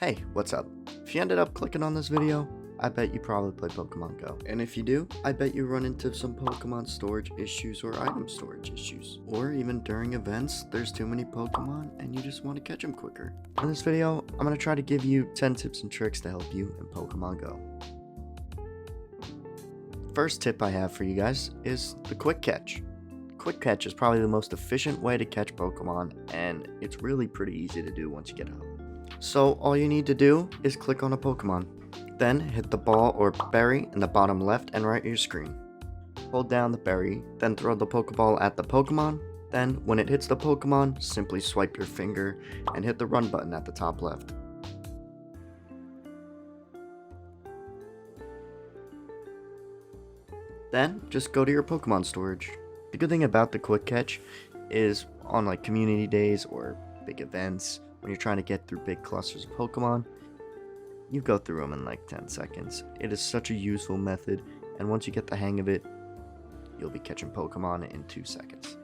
Hey, what's up? If you ended up clicking on this video, I bet you probably play Pokemon Go. And if you do, I bet you run into some Pokemon storage issues or item storage issues. Or even during events, there's too many Pokemon and you just want to catch them quicker. In this video, I'm going to try to give you 10 tips and tricks to help you in Pokemon Go. First tip I have for you guys is the quick catch. Quick catch is probably the most efficient way to catch Pokemon, and it's really pretty easy to do once you get home. So all you need to do is click on a Pokemon, then hit the ball or berry in the bottom left and right of your screen. Hold down the berry, then throw the Pokeball at the Pokemon, then when it hits the Pokemon, simply swipe your finger and hit the run button at the top left. Then just go to your Pokemon storage. The good thing about the quick catch is on like community days or big events, when you're trying to get through big clusters of Pokemon, you go through them in like 10 seconds. It is such a useful method, and once you get the hang of it, you'll be catching Pokemon in 2 seconds.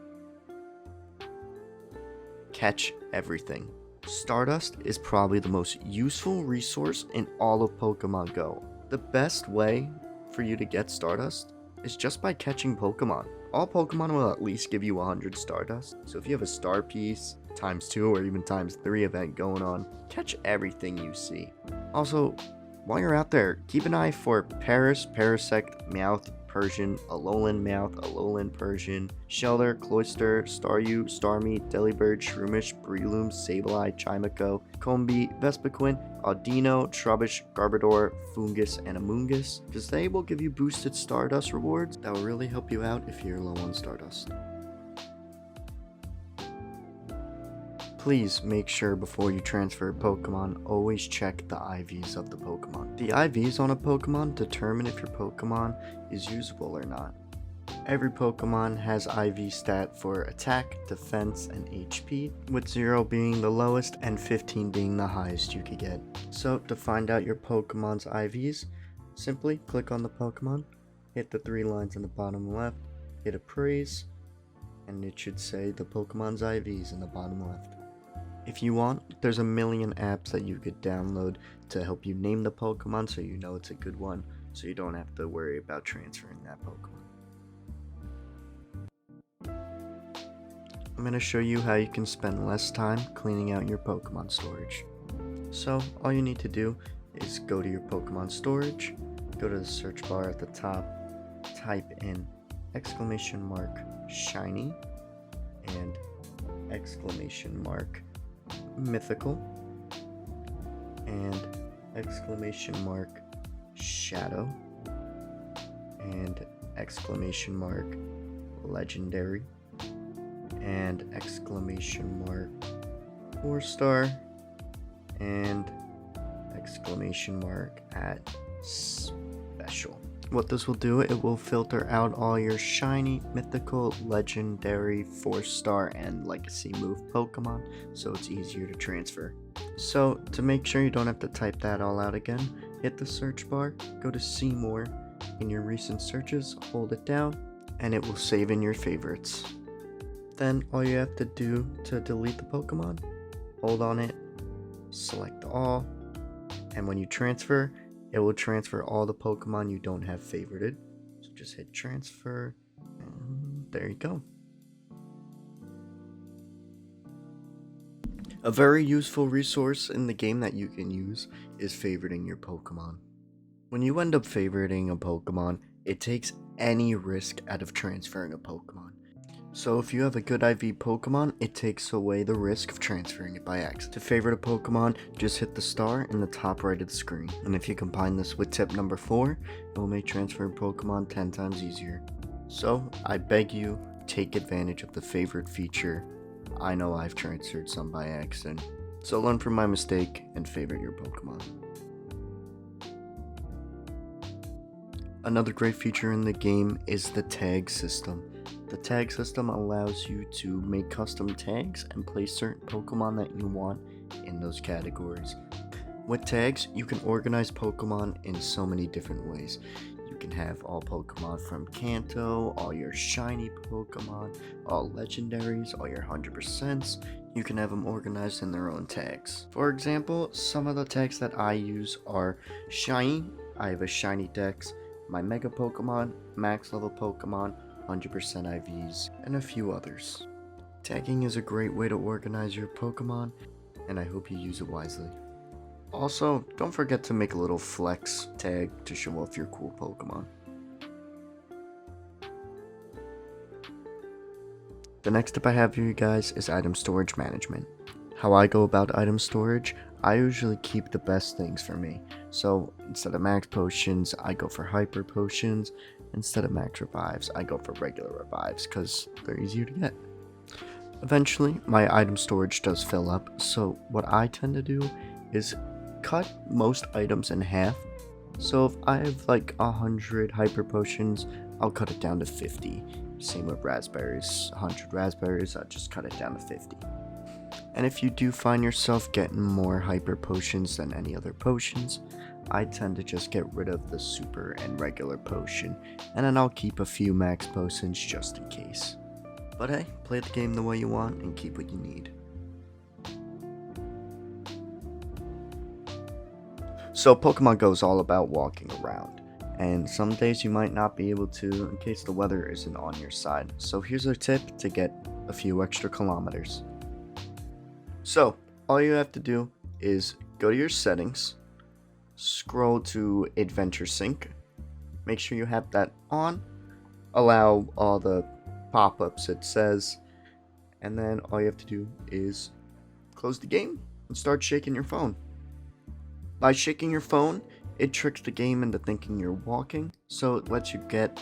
Catch everything. Stardust is probably the most useful resource in all of Pokemon Go. The best way for you to get Stardust is just by catching Pokemon. All Pokemon will at least give you 100 Stardust, so if you have a star piece, ×2 or even ×3 event going on, catch everything you see. Also, while you're out there, keep an eye for Paris, Parasect, Meowth, Persian, Alolan Meowth, Alolan Persian, Shelter, Cloyster, Staryu, Starmie, Delibird, Shroomish, Breloom, Sableye, Chimecho, Combee, Vespiquen, Audino, Trubbish, Garbodor, Foongus, and Amoonguss, because they will give you boosted Stardust rewards that will really help you out if you're low on Stardust. Please make sure before you transfer a Pokemon, always check the IVs of the Pokemon. The IVs on a Pokemon determine if your Pokemon is usable or not. Every Pokemon has IV stat for attack, defense, and HP, with 0 being the lowest and 15 being the highest you could get. So to find out your Pokemon's IVs, simply click on the Pokemon, hit the 3 lines in the bottom left, hit Appraise, and it should say the Pokemon's IVs in the bottom left. If you want, there's a million apps that you could download to help you name the Pokemon so you know it's a good one, so you don't have to worry about transferring that Pokemon. I'm going to show you how you can spend less time cleaning out your Pokemon storage. So all you need to do is go to your Pokemon storage, go to the search bar at the top, type in !shiny and !mythical and !shadow and !legendary and !4-star and !special. What this will do, it will filter out all your shiny, mythical, legendary, 4-star, and legacy move Pokemon, so it's easier to transfer. So to make sure you don't have to type that all out again, hit the search bar, go to see more in your recent searches, hold it down, and it will save in your favorites. Then all you have to do to delete the Pokemon, hold on it, select all, and when you transfer, it will transfer all the Pokemon you don't have favorited. So just hit transfer, and there you go. A very useful resource in the game that you can use is favoriting your Pokemon. When you end up favoriting a Pokemon, it takes any risk out of transferring a Pokemon. So if you have a good IV Pokemon, it takes away the risk of transferring it by accident. To favorite a Pokemon, just hit the star in the top right of the screen. And if you combine this with tip number 4, it will make transferring Pokemon 10 times easier. So I beg you, take advantage of the favorite feature. I know I've transferred some by accident. So learn from my mistake and favorite your Pokemon. Another great feature in the game is the tag system. The tag system allows you to make custom tags and place certain Pokemon that you want in those categories. With tags, you can organize Pokemon in so many different ways. You You can have all Pokemon from Kanto, all your shiny Pokemon, all legendaries, all your 100%s. You can have them organized in their own tags. For example, some of the tags that I use are shiny. I have a shiny dex, my mega Pokemon, max level Pokemon, 100% IVs, and a few others. Tagging is a great way to organize your Pokemon, and I hope you use it wisely. Also, don't forget to make a little flex tag to show off your cool Pokemon. The next tip I have for you guys is item storage management. How I go about item storage, I usually keep the best things for me. So instead of max potions, I go for hyper potions. Instead of max revives, I go for regular revives because they're easier to get. Eventually, my item storage does fill up, so what I tend to do is cut most items in half. So if I have like 100 hyper potions, I'll cut it down to 50. Same with raspberries, 100 raspberries, I'll just cut it down to 50. And if you do find yourself getting more hyper potions than any other potions, I tend to just get rid of the super and regular potion, and then I'll keep a few max potions just in case. But hey, play the game the way you want and keep what you need. So Pokemon Go is all about walking around, and some days you might not be able to in case the weather isn't on your side. So here's a tip to get a few extra kilometers. So all you have to do is go to your settings, scroll to Adventure Sync, make sure you have that on, allow all the pop-ups it says, and then all you have to do is close the game and start shaking your phone. By shaking your phone, it tricks the game into thinking you're walking, so it lets you get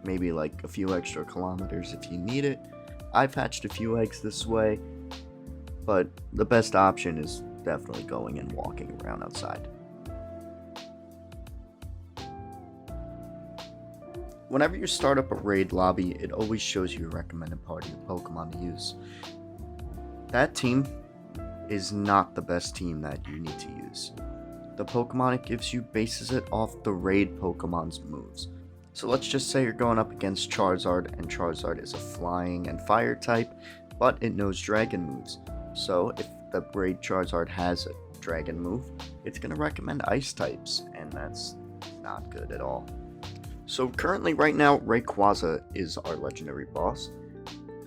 maybe like a few extra kilometers if you need it. I've hatched a few eggs this way, but the best option is definitely going and walking around outside. Whenever you start up a raid lobby, it always shows you a recommended party of Pokemon to use. That team is not the best team that you need to use. The Pokemon it gives you bases it off the raid Pokemon's moves. So let's just say you're going up against Charizard, and Charizard is a flying and fire type, but it knows dragon moves. So if the raid Charizard has a dragon move, it's going to recommend ice types, and that's not good at all. So currently right now, Rayquaza is our legendary boss,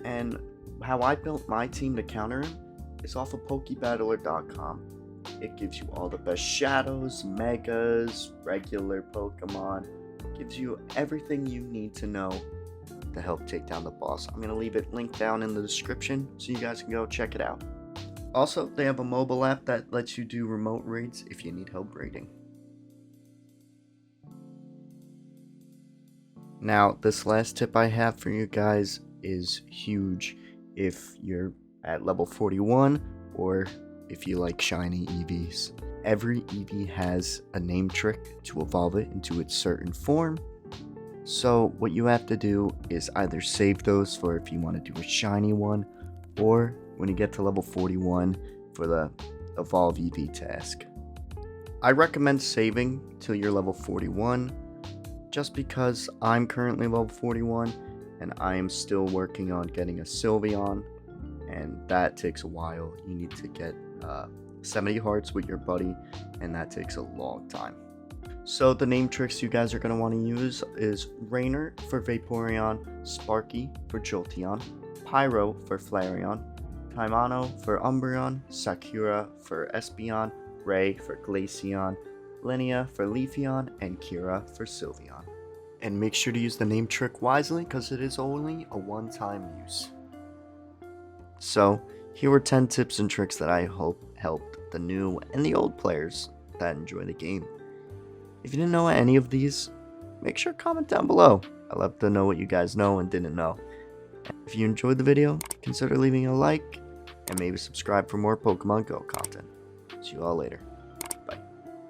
and how I built my team to counter him is off of PokeBattler.com. It gives you all the best shadows, megas, regular Pokemon. It gives you everything you need to know to help take down the boss. I'm going to leave it linked down in the description so you guys can go check it out. Also, they have a mobile app that lets you do remote raids if you need help raiding. Now, this last tip I have for you guys is huge if you're at level 41 or if you like shiny Eevees. Every Eevee has a name trick to evolve it into its certain form. So what you have to do is either save those for if you want to do a shiny one, or when you get to level 41 for the evolve Eevee task. I recommend saving till you're level 41, just because I'm currently level 41 and I am still working on getting a Sylveon, and that takes a while. You need to get 70 hearts with your buddy, and that takes a long time. So the name tricks you guys are going to want to use is Rainer for Vaporeon, Sparky for Jolteon, Pyro for Flareon, Taimano for Umbreon, Sakura for Espeon, Ray for Glaceon, Linnea for Leafeon, and Kira for Sylveon. And make sure to use the name trick wisely because it is only a one-time use. So here were 10 tips and tricks that I hope helped the new and the old players that enjoy the game. If you didn't know any of these, make sure to comment down below. I'd love to know what you guys know and didn't know. And if you enjoyed the video, consider leaving a like and maybe subscribe for more Pokemon Go content. See you all later.